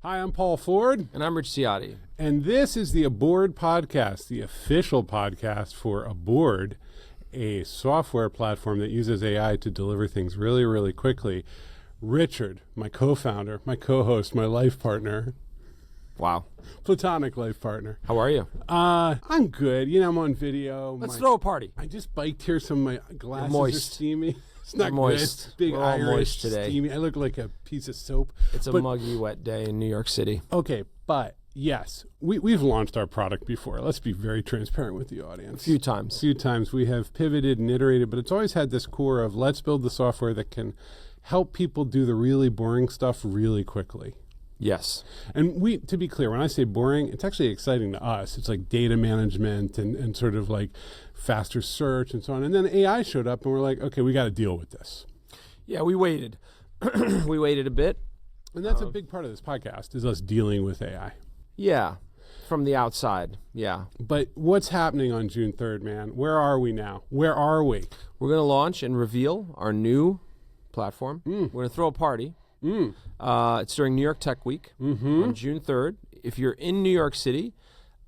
Hi, I'm Paul Ford. And I'm Rich Ciotti. And this is the Aboard Podcast, the official podcast for Aboard, a software platform that uses AI to deliver things really, really quickly. Richard, my co-founder, my co-host, my life partner. Wow. Platonic life partner. How are you? I'm good. You know, I'm on video. Let's throw a party. I just biked here, so my glasses are steamy. It's not moist. Good. Big We're all Irish, moist today. Steamy. I look like a piece of soap. It's a muggy, wet day in New York City. Okay, but yes, we've launched our product before. Let's be very transparent with the audience. A few times. We have pivoted and iterated, but it's always had this core of let's build the software that can help people do the really boring stuff really quickly. Yes. And to be clear, when I say boring, it's actually exciting to us. It's like data management and sort of like faster search and so on. And then AI showed up and we're like, okay, we got to deal with this. Yeah, we waited. We waited a bit. And that's a big part of this podcast is us dealing with AI. Yeah, from the outside, yeah. But what's happening on June 3rd, man? Where are we now? Where are we? We're going to launch and reveal our new platform. We're going to throw a party. It's during New York Tech Week on June 3rd. If you're in New York City,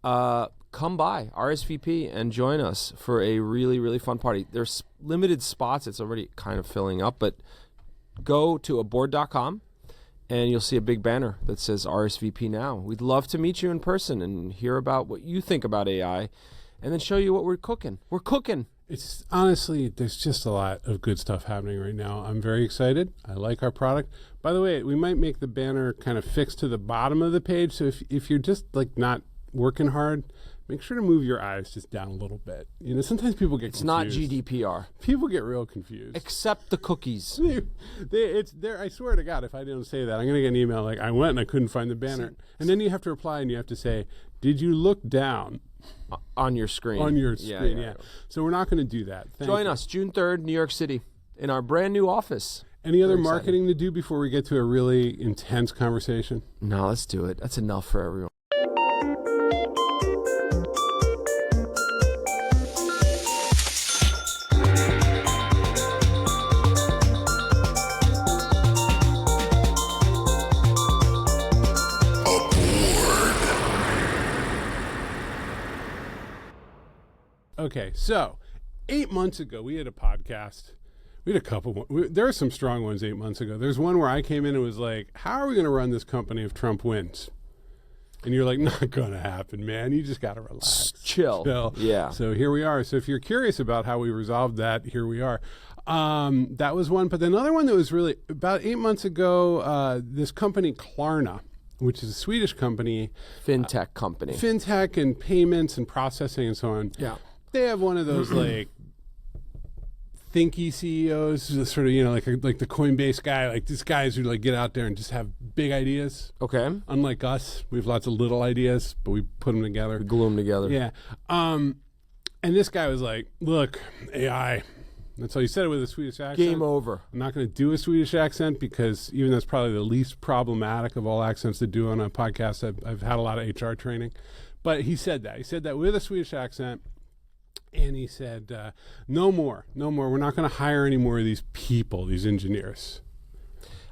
come by, RSVP, and join us for a really, really fun party. There's limited spots. It's already kind of filling up, but go to aboard.com and you'll see a big banner that says RSVP now. We'd love to meet you in person and hear about what you think about AI and then show you what we're cooking. We're cooking. It's honestly, there's just a lot of good stuff happening right now. I'm very excited. I like our product. By the way, we might make the banner kind of fixed to the bottom of the page. So if you're just like not working hard, make sure to move your eyes just down a little bit. You know, sometimes people get confused. It's not GDPR. People get real confused. Except the cookies. It's there. I swear to God, if I don't say that, I'm going to get an email like, I went and I couldn't find the banner. And then you have to reply and you have to say, did you look down? On your screen. On your screen, yeah. So we're not going to do that. Join us June 3rd, New York City, in our brand new office. Any other marketing to do before we get to a really intense conversation? No, let's do it. That's enough for everyone. Okay, so 8 months ago, we had a podcast. We had a couple. There are some strong ones 8 months ago. There's one where I came in and was like, how are we going to run this company if Trump wins? And you're like, not going to happen, man. You just got to relax. Chill. Yeah. So here we are. So if you're curious about how we resolved that, here we are. That was one. But another one that was really about 8 months ago, this company Klarna, which is a Swedish company. Fintech company. Fintech and payments and processing and so on. Yeah. They have one of those like thinky CEOs, sort of, you know, like the Coinbase guy, like these guys who like get out there and just have big ideas. Okay. Unlike us, we have lots of little ideas, but we put them together. We glue them together. Yeah. And this guy was like, look, AI. That's how he said it with a Swedish accent. Game over. I'm not going to do a Swedish accent because even that's probably the least problematic of all accents to do on a podcast. I've had a lot of HR training. But he said that. He said that with a Swedish accent. And he said, no more. We're not going to hire any more of these people, these engineers.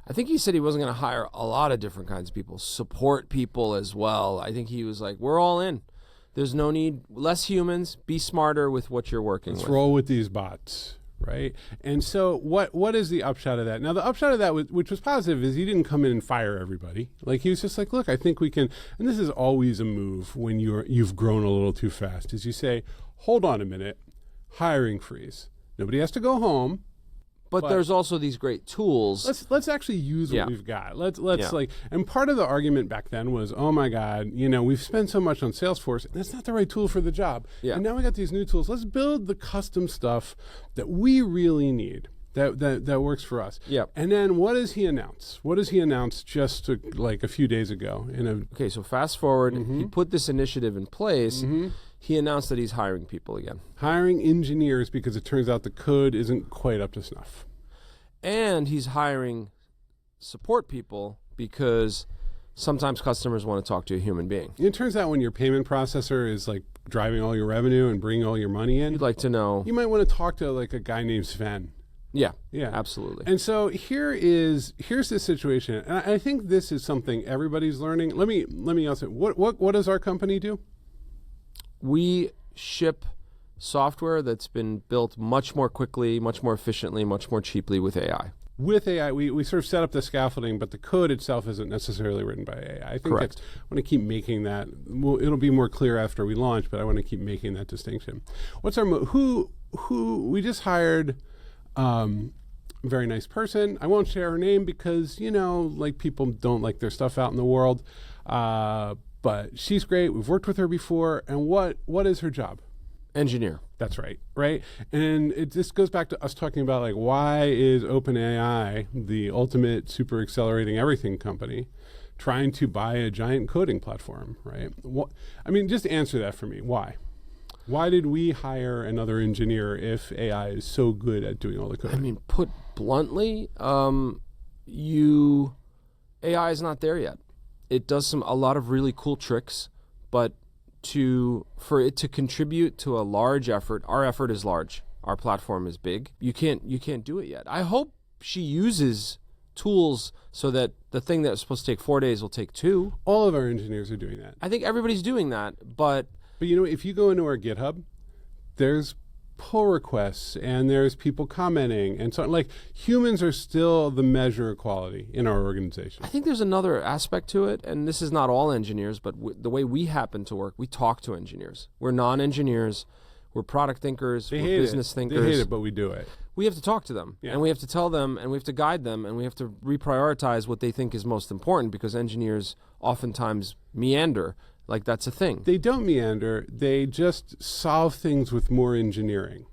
I think he said he wasn't going to hire a lot of different kinds of people, support people as well. I think he was like, we're all in. There's no need, less humans, be smarter with what you're working with. Let's roll with these bots, right? And so what is the upshot of that? Now, the upshot of that, which was positive, is he didn't come in and fire everybody. Like, he was just like, look, I think we can, and this is always a move when you've grown a little too fast, is you say, hold on a minute, hiring freeze. Nobody has to go home. But there's also these great tools. Let's actually use what we've got. Let's like, and part of the argument back then was, oh my God, you know, we've spent so much on Salesforce, and that's not the right tool for the job. Yeah. And now we got these new tools. Let's build the custom stuff that we really need. That works for us. Yep. And then what does he announce? What does he announce just like a few days ago? Okay, so fast forward, he put this initiative in place. He announced that he's hiring people again. Hiring engineers because it turns out the code isn't quite up to snuff. And he's hiring support people because sometimes customers want to talk to a human being. It turns out when your payment processor is like driving all your revenue and bringing all your money in, you'd like to know. You might want to talk to like a guy named Sven. Yeah, Yeah, absolutely. And so here's this situation, and I think this is something everybody's learning. Let me also what does our company do? We ship software that's been built much more quickly, much more efficiently, much more cheaply with AI. With AI, we sort of set up the scaffolding, but the code itself isn't necessarily written by AI. I think Correct. I want to keep making that. Well, it'll be more clear after we launch, but I want to keep making that distinction. What's our who we just hired? Very nice person. I won't share her name because like people don't like their stuff out in the world. But she's great. We've worked with her before. And what is her job? Engineer. That's right, right? And it just goes back to us talking about like, why is OpenAI, the ultimate super accelerating everything company, trying to buy a giant coding platform, right? Just answer that for me. Why? Why did we hire another engineer if AI is so good at doing all the coding? Put bluntly, AI is not there yet. It does a lot of really cool tricks, but for it to contribute to a large effort, our effort is large. Our platform is big. You can't do it yet. I hope she uses tools so that the thing that was supposed to take 4 days will take 2. All of our engineers are doing that. I think everybody's doing that, but if you go into our GitHub, there's pull requests and there's people commenting and so like humans are still the measure of quality in our organization. I think there's another aspect to it, and this is not all engineers, but the way we happen to work, we talk to engineers. We're non-engineers. We're product thinkers. We're business thinkers. They hate it, but we do it. We have to talk to them, and we have to tell them, and we have to guide them, and we have to reprioritize what they think is most important because engineers oftentimes meander. Like that's a thing. They don't meander. They just solve things with more engineering.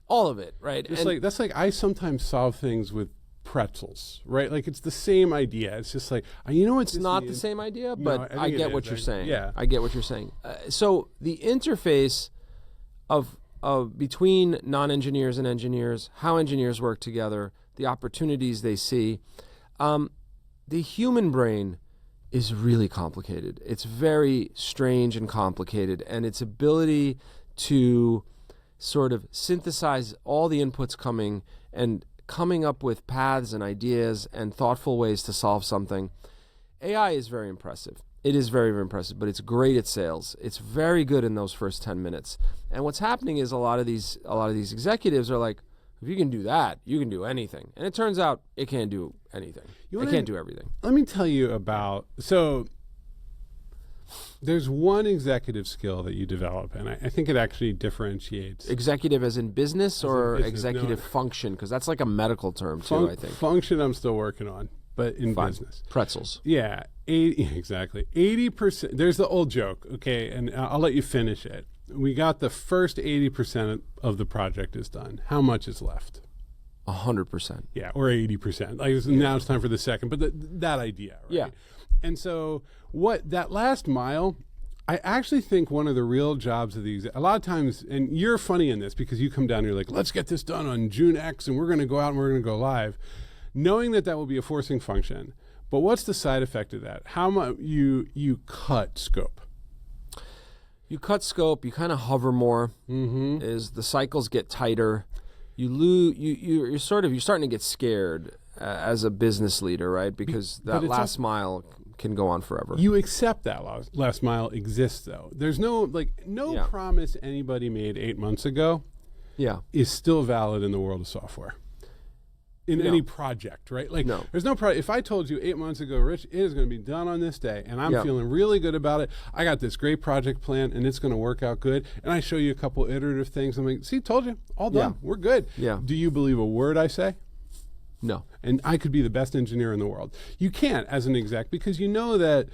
All of it, right? That's like I sometimes solve things with pretzels, right? Like it's the same idea. It's just like it's not the same idea, but I get what you're saying. Yeah, I get what you're saying. So the interface of between non-engineers and engineers, how engineers work together, the opportunities they see, the human brain is really complicated. It's very strange and complicated, and its ability to sort of synthesize all the inputs coming up with paths and ideas and thoughtful ways to solve something. AI is very impressive. It is very, very impressive, but it's great at sales. It's very good in those first 10 minutes. And what's happening is a lot of these executives are like, if you can do that, you can do anything. And it turns out it can't do anything. It can't do everything. Let me tell you about, there's one executive skill that you develop, and I think it actually differentiates. Executive as in business or executive function? Because that's like a medical term too, I think. Function I'm still working on, but in business. Pretzels. Yeah, exactly. 80%, there's the old joke, okay, and I'll let you finish it. We got the first 80% of the project is done. How much is left? 100%. Yeah, or 80%. Now it's time for the second, but that idea, right? Yeah. And so that last mile, I actually think one of the real jobs of these, a lot of times, and you're funny in this because you come down and you're like, let's get this done on June X and we're going to go out and we're going to go live, knowing that will be a forcing function. But what's the side effect of that? How much you cut scope? You cut scope, you kind of hover more, as the cycles get tighter. You're starting to get scared as a business leader, right? Because that last mile can go on forever. You accept that last mile exists, though. There's no promise anybody made 8 months ago is still valid in the world of software. In any project, right? There's no project. If I told you 8 months ago, Rich, it is going to be done on this day, and I'm feeling really good about it. I got this great project plan, and it's going to work out good. And I show you a couple iterative things. I'm like, see, told you, all done. We're good. Yeah. Do you believe a word I say? No. And I could be the best engineer in the world. You can't as an exec because you know that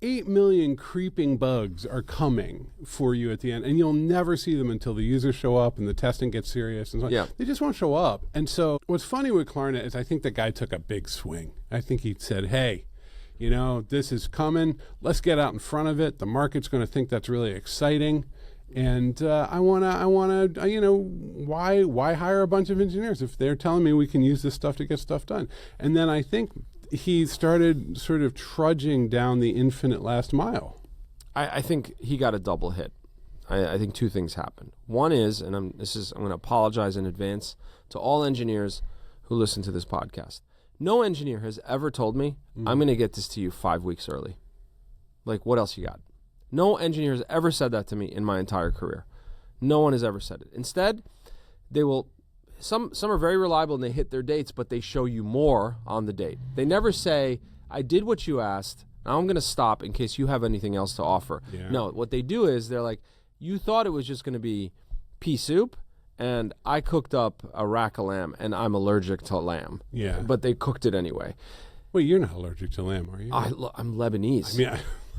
8 million creeping bugs are coming for you at the end, and you'll never see them until the users show up and the testing gets serious. And so on. They just won't show up. And so what's funny with Klarna is I think the guy took a big swing. I think he said, hey, this is coming. Let's get out in front of it. The market's going to think that's really exciting. And I wanna, why hire a bunch of engineers if they're telling me we can use this stuff to get stuff done? And then I think he started sort of trudging down the infinite last mile. I think he got a double hit. I think two things happen. One is, and I'm going to apologize in advance to all engineers who listen to this podcast. No engineer has ever told me, I'm going to get this to you 5 weeks early. Like, what else you got? No engineer has ever said that to me in my entire career. No one has ever said it. Instead, they will, some are very reliable and they hit their dates, but they show you more on the date. They never say, I did what you asked. Now I'm going to stop in case you have anything else to offer. Yeah. No, what they do is they're like, you thought it was just going to be pea soup, and I cooked up a rack of lamb, and I'm allergic to lamb. Yeah. But they cooked it anyway. Well, you're not allergic to lamb, are you? I'm Lebanese. I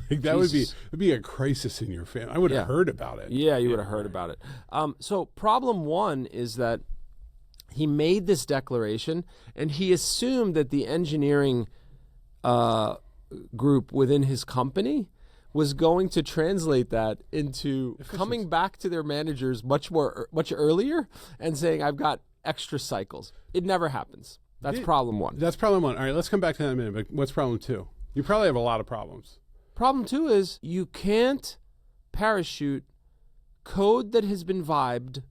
mean, that would be a crisis in your family. I would have heard about it. Yeah, you would have heard about it. So problem one is that he made this declaration, and he assumed that the engineering group within his company was going to translate that into coming back to their managers much earlier and saying, I've got extra cycles. It never happens. That's problem one. That's problem one. All right, let's come back to that in a minute. But what's problem two? You probably have a lot of problems. Problem two is you can't parachute code that has been vibed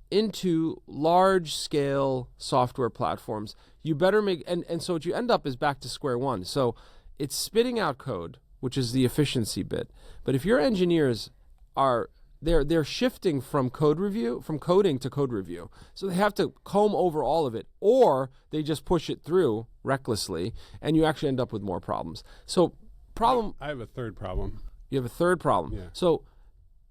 into large-scale software platforms. You better make, and so what you end up is back to square one. So it's spitting out code, which is the efficiency bit. But if your engineers are, they're shifting from coding to code review. So they have to comb over all of it, or they just push it through recklessly, and you actually end up with more problems. So I have a third problem. You have a third problem. Yeah. So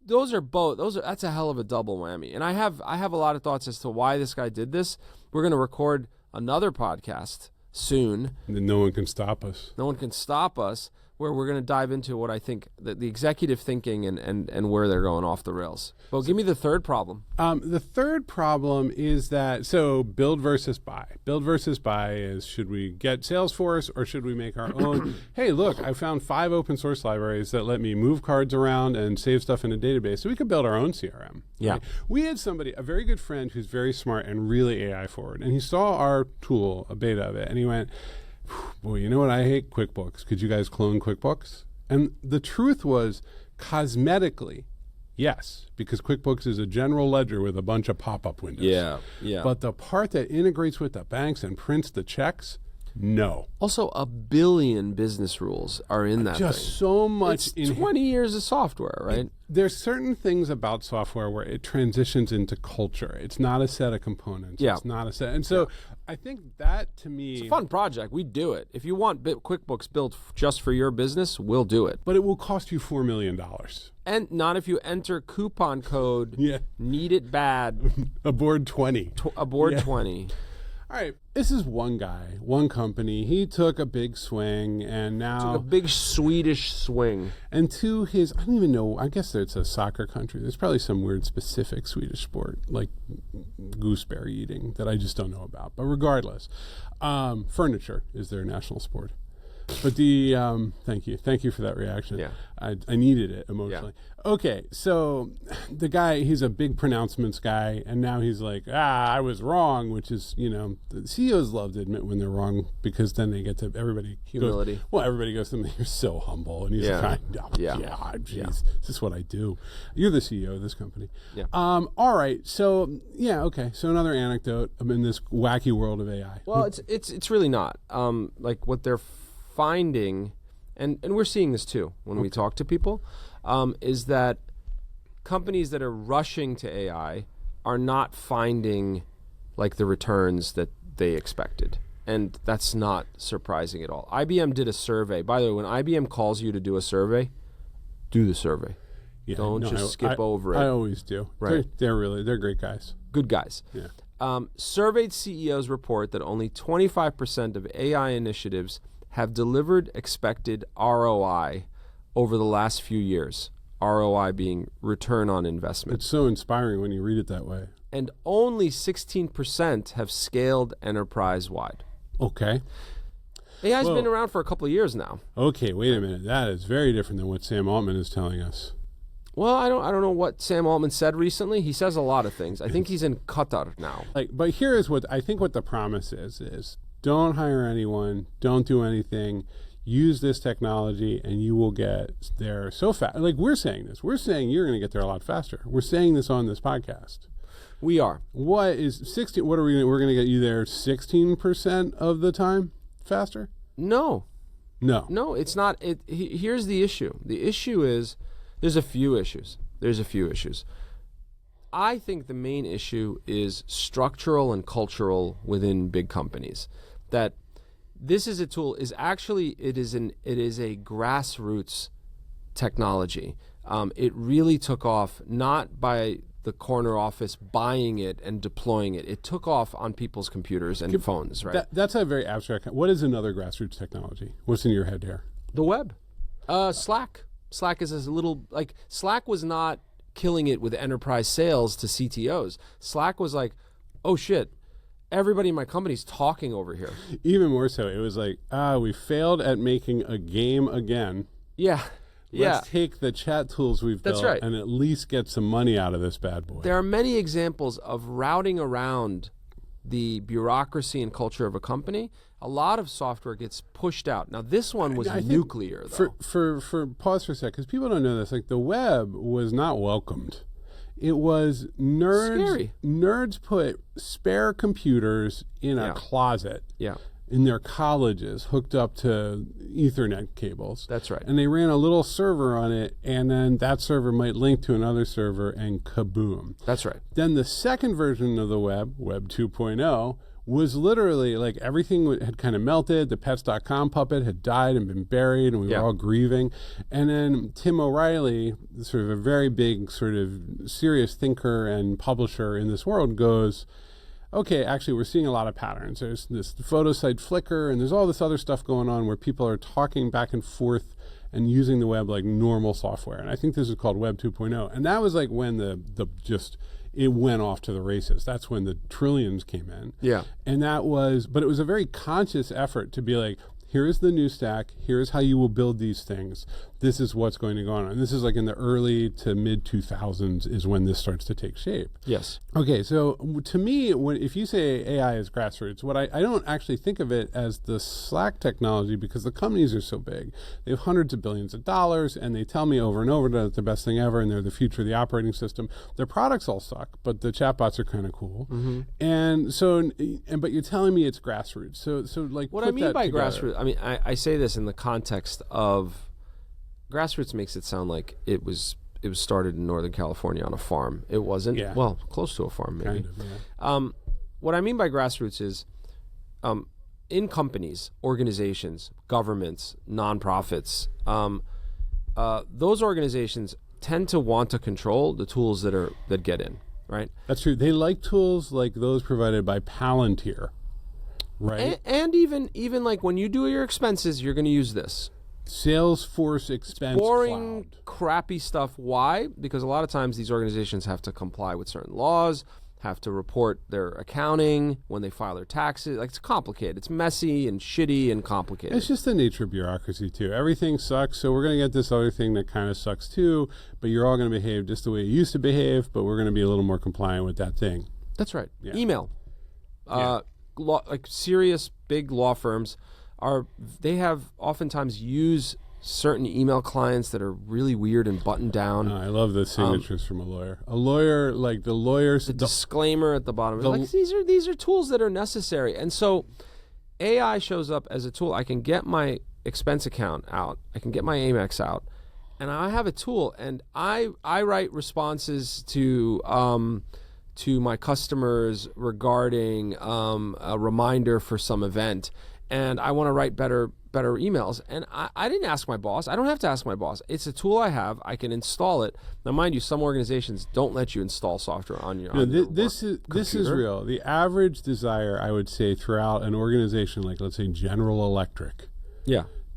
that's a hell of a double whammy. And I have a lot of thoughts as to why this guy did this. We're going to record another podcast soon. And then no one can stop us. No one can stop us, where we're going to dive into what I think the executive thinking and where they're going off the rails. Well, give me the third problem. The third problem is that, so build versus buy. Build versus buy is, should we get Salesforce or should we make our own? Hey, look, I found 5 open source libraries that let me move cards around and save stuff in a database, so we could build our own CRM. Yeah. Right? We had a very good friend who's very smart and really AI forward, and he saw our tool, a beta of it, and he went, boy, you know what? I hate QuickBooks. Could you guys clone QuickBooks? And the truth was, cosmetically, yes, because QuickBooks is a general ledger with a bunch of pop-up windows. Yeah. But the part that integrates with the banks and prints the checks, no. Also, 1 billion business rules are in that Just thing. so much. It's 20 years of software, right? There's certain things about software where it transitions into culture. It's not a set of components. Yeah. It's not a set. And so I think that, to me... It's a fun project. We do it. If you want QuickBooks built just for your business, we'll do it. But it will cost you $4 million. And not if you enter coupon code, need it bad. Aboard 20. Aboard 20. All right, this is one guy, one company. He took a big swing, and now... Took a big Swedish swing. And to his, I don't even know, I guess it's a soccer country. There's probably some weird specific Swedish sport, like gooseberry eating, that I just don't know about. But regardless, furniture is their national sport. But thank you for that reaction. Yeah. I needed it emotionally. Yeah. Okay, so the guy, he's a big pronouncements guy, and now he's like, I was wrong, which is, the CEOs love to admit when they're wrong, because then they get to, humility. Everybody goes to him, you're so humble, and he's like, geez, this is what I do. You're the CEO of this company. Yeah. All right, so, okay, so another anecdote in this wacky world of AI. Well, it's really not. Like what they're finding, and we're seeing this too when we talk to people, is that companies that are rushing to AI are not finding like the returns that they expected. And that's not surprising at all. IBM did a survey. By the way, when IBM calls you to do a survey, do the survey. Yeah, Don't just skip over it. I always do. Right. They're great guys. Good guys. Yeah. Surveyed CEOs report that only 25% of AI initiatives have delivered expected ROI over the last few years. ROI being return on investment. It's so inspiring when you read it that way. And only 16% have scaled enterprise-wide. Okay. AI's been around for a couple of years now. Okay, wait a minute. That is very different than what Sam Altman is telling us. Well, I don't know what Sam Altman said recently. He says a lot of things. I think he's in Qatar now. But here is what I think what the promise is don't hire anyone, don't do anything. use this technology and you will get there so fast. Like we're saying this. We're saying you're going to get there a lot faster. We're saying this on this podcast. We are. What is 16? What are we? We're going to get you there 16% of the time faster? No, No, it's not. Here's the issue. The issue is there's a few issues. I think the main issue is structural and cultural within big companies. That this is a tool is actually it is a grassroots technology. It really took off not by the corner office buying it and deploying it. It took off on people's computers and phones, right? That's a very abstract. What is another grassroots technology? What's in your head here? The web. Slack. Slack is a little, like, Slack was not killing it with enterprise sales to CTOs. Slack was like, oh shit, everybody in my company's talking over here. Even more so, it was like, we failed at making a game again. Yeah. Let's take the chat tools we've built and at least get some money out of this bad boy. There are many examples of routing around the bureaucracy and culture of a company. A lot of software gets pushed out. Now, this one was nuclear, though. For pause for a sec, because people don't know this. Like, the web was not welcomed. It was nerds. Scary. Nerds put spare computers in a closet. Yeah. In their colleges, hooked up to Ethernet cables. That's right. And they ran a little server on it, and then that server might link to another server, and kaboom. That's right. Then the second version of the web, Web 2.0, was literally like everything had kind of melted. The Pets.com puppet had died and been buried, and we were all grieving. And then Tim O'Reilly, sort of a very big, sort of serious thinker and publisher in this world, goes, okay, actually, we're seeing a lot of patterns. There's this photo site Flickr, and there's all this other stuff going on where people are talking back and forth and using the web like normal software. And I think this is called Web 2.0. And that was like when it went off to the races. That's when the trillions came in. Yeah. And but it was a very conscious effort to be like, here is the new stack. Here's how you will build these things. This is what's going to go on. And this is like in the early to mid 2000s is when this starts to take shape. Yes. Okay, so to me, if you say AI is grassroots, I don't actually think of it as the Slack technology because the companies are so big. They have hundreds of billions of dollars, and they tell me over and over that it's the best thing ever, and they're the future of the operating system. Their products all suck, but the chatbots are kind of cool. Mm-hmm. And so, but you're telling me it's grassroots. So like, what I mean by grassroots, I mean I say this in the context of grassroots makes it sound like it was started in Northern California on a farm. It wasn't. Yeah. Well, close to a farm, maybe. Kind of, yeah. What I mean by grassroots is in companies, organizations, governments, nonprofits, those organizations tend to want to control the tools that get in, right? That's true. They like tools like those provided by Palantir, right? And even like when you do your expenses, you're going to use this. Salesforce expense boring, cloud. Crappy stuff. Why? Because a lot of times these organizations have to comply with certain laws, have to report their accounting when they file their taxes. Like, it's complicated. It's messy and shitty and complicated. It's just the nature of bureaucracy, too. Everything sucks, so we're going to get this other thing that kind of sucks, too, but you're all going to behave just the way you used to behave, but we're going to be a little more compliant with that thing. That's right. Yeah. Email. Like serious big law firms they have oftentimes use certain email clients that are really weird and buttoned down. I love the signatures from a lawyer. A lawyer, like the lawyers. The disclaimer at the bottom. Like, these are tools that are necessary. And so AI shows up as a tool. I can get my expense account out. I can get my Amex out. And I have a tool. And I write responses to my customers regarding a reminder for some event. And I want to write better emails. And I didn't ask my boss. I don't have to ask my boss. It's a tool I have. I can install it. Now, mind you, some organizations don't let you install software on your This is real. The average desire, I would say, throughout an organization like, let's say, General Electric,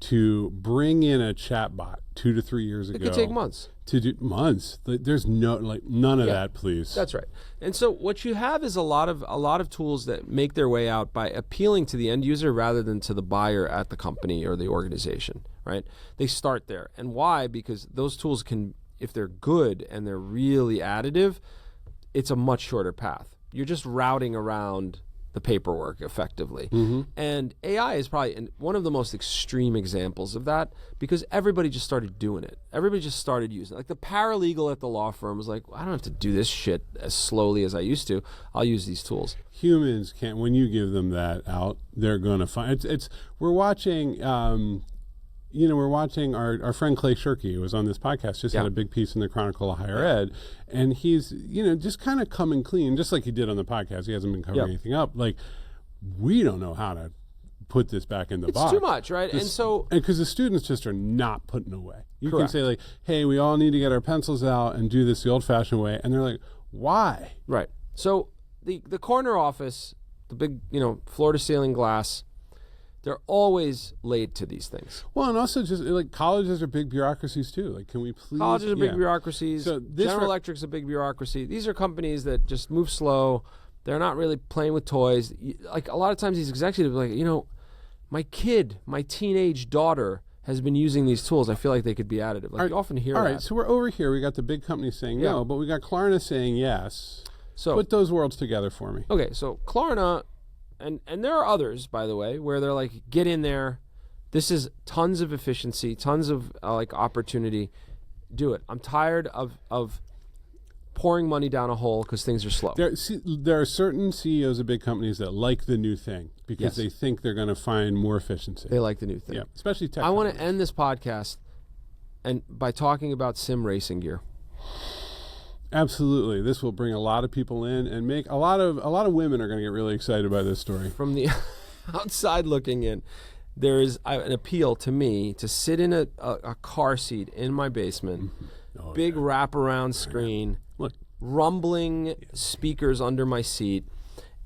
to bring in a chatbot 2 to 3 years ago. It could take months. To do months. There's none of that, please. That's right. And so what you have is a lot of tools that make their way out by appealing to the end user rather than to the buyer at the company or the organization, right? They start there. And why? Because those tools can, if they're good and they're really additive, it's a much shorter path. You're just routing around the paperwork effectively. Mm-hmm. And AI is probably one of the most extreme examples of that because everybody just started doing it. Everybody just started using it. Like the paralegal at the law firm was like, I don't have to do this shit as slowly as I used to. I'll use these tools. Humans can't, when you give them that out, they're going to find, we're watching, we're watching our friend Clay Shirky, who was on this podcast, just had a big piece in the Chronicle of Higher Ed, and he's, just kind of coming clean, just like he did on the podcast. He hasn't been covering anything up. Like, we don't know how to put this back in the box. It's too much, right? Because the students just are not putting away. You Correct. can say, like, hey, we all need to get our pencils out and do this the old-fashioned way, and they're like, why? Right. So the corner office, the big, floor-to-ceiling glass, they're always late to these things. Well, and also just like colleges are big bureaucracies too. Like, can we please? Colleges are big bureaucracies. So General Electric's a big bureaucracy. These are companies that just move slow. They're not really playing with toys. Like a lot of times, these executives are like, my teenage daughter has been using these tools. I feel like they could be additive. Like you often hear that. All right, so we're over here. We got the big companies saying no, but we got Klarna saying yes. So put those worlds together for me. Okay, so Klarna. And there are others, by the way, where they're like, get in there. This is tons of efficiency, tons of opportunity. Do it. I'm tired of pouring money down a hole because things are slow. There are certain CEOs of big companies that like the new thing because they think they're going to find more efficiency. They like the new thing. Yeah, especially tech. I want to end this podcast by talking about sim racing gear. Absolutely, this will bring a lot of people in and make a lot of women are going to get really excited by this story. From the outside looking in, there is an appeal to me to sit in a car seat in my basement, big wraparound screen, rumbling speakers under my seat,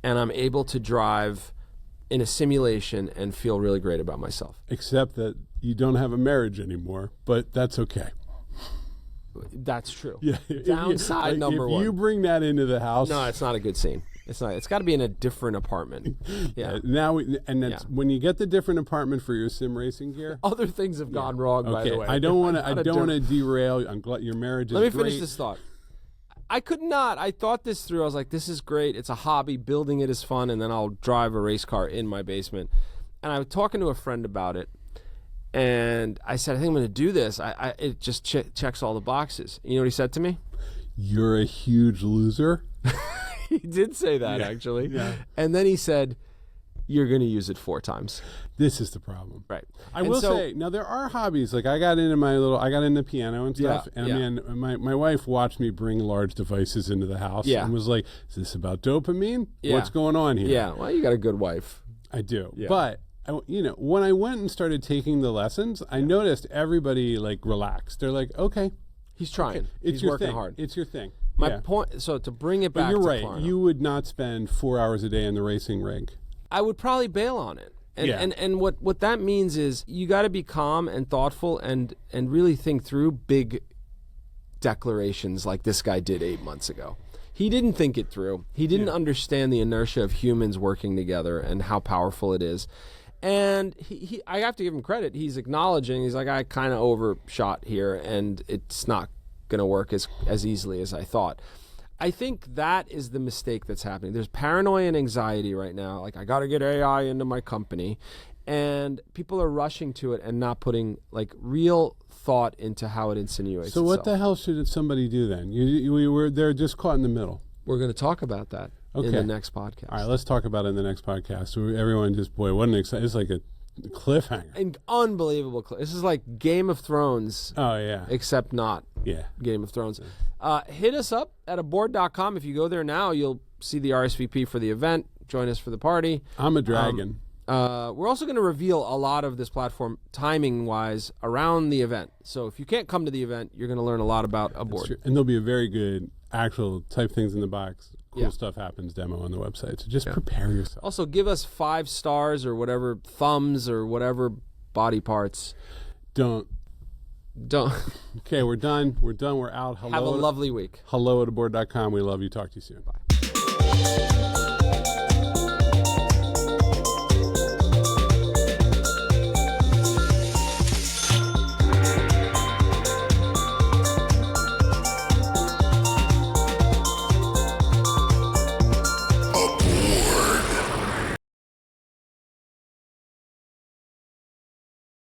and I'm able to drive in a simulation and feel really great about myself. Except that you don't have a marriage anymore, but that's okay. That's true. Yeah. Downside number one. If you bring that into the house, no, it's not a good scene. It's not. It's got to be in a different apartment. Yeah. When you get the different apartment for your sim racing gear, other things have gone wrong. By the way, I don't want to derail. I'm glad your marriage is Let me great. finish this thought. I could not. I thought this through. I was like, this is great. It's a hobby. Building it is fun, and then I'll drive a race car in my basement. And I was talking to a friend about it. And I said, I think I'm going to do this. It just checks all the boxes. You know what he said to me? You're a huge loser. He did say that, actually. Yeah. And then he said, you're going to use it 4 times. This is the problem. Right. I will say, now there are hobbies. Like I got into piano and stuff. Yeah, and my wife watched me bring large devices into the house and was like, is this about dopamine? Yeah. What's going on here? Yeah. Well, you got a good wife. I do. Yeah. But when I went and started taking the lessons, I noticed everybody like relaxed. They're like, okay, he's trying. Okay. He's working hard. It's your thing. My point. So to bring it back, but you're right. Klarna, You would not spend 4 hours a day in the racing rig. I would probably bail on it. And what that means is you got to be calm and thoughtful and really think through big declarations like this guy did 8 months ago. He didn't think it through. He didn't understand the inertia of humans working together and how powerful it is. And I have to give him credit. He's acknowledging, he's like, I kind of overshot here, and it's not going to work as easily as I thought. I think that is the mistake that's happening. There's paranoia and anxiety right now. Like, I got to get AI into my company. And people are rushing to it and not putting, like, real thought into how it insinuates So what the hell should somebody do then? They're just caught in the middle. We're going to talk about that in the next podcast. All right, let's talk about it in the next podcast. So everyone just, boy, what an exciting, it's like a cliffhanger. An unbelievable This is like Game of Thrones. Oh, yeah. Except not Game of Thrones. Hit us up at aboard.com. If you go there now, you'll see the RSVP for the event. Join us for the party. I'm a dragon. We're also going to reveal a lot of this platform timing-wise around the event. So if you can't come to the event, you're going to learn a lot about Aboard. And there'll be a very good actual type things in the box. Cool stuff happens demo on the website. So just prepare yourself. Also, give us 5 stars or whatever, thumbs or whatever body parts. Don't. Okay, we're done. We're out. Have a lovely week. Hello at aboard.com. We love you. Talk to you soon. Bye.